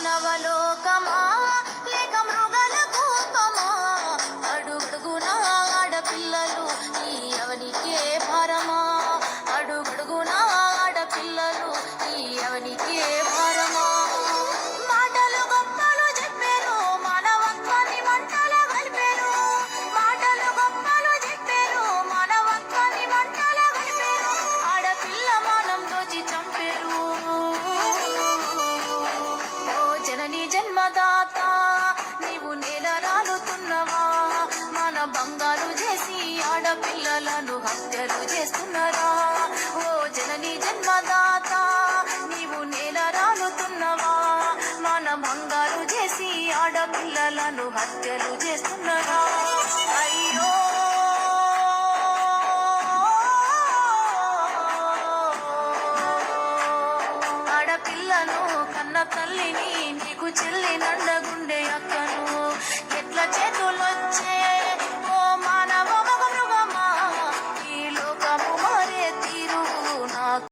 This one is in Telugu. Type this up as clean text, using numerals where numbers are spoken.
మానవలోకమా లేక మృగల కూపమా అడుగడుగున ఆడపిల్లలు ఈ అవనికే భారమా అడుగడుగున ఆడపిల్లలు ఈ అవనికే భారమా మాటలు గొప్పలు చెప్పారు మానవత్వాన్ని మంటల కలిపారు మాటలు గొప్పలు చెప్పారు మానవత్వాన్ని మంటల కలిపారు ఆడపిల్ల మానం దోచి చంపారు జనని జన్మదాత నీవు నేల రాలుతున్నవా మన బంగారు చేసి ఆడపిల్లలను హత్యలు చేస్తున్నారా ఓ జనని జన్మదాత నీవు నేల రాలుతున్నవా మన బంగారు చేసి ఆడపిల్లలను హత్యలు చేస్తున్నారా అయ్యో ఆడపిల్లను కన్న తల్లిని నీకు చెల్లి నండగు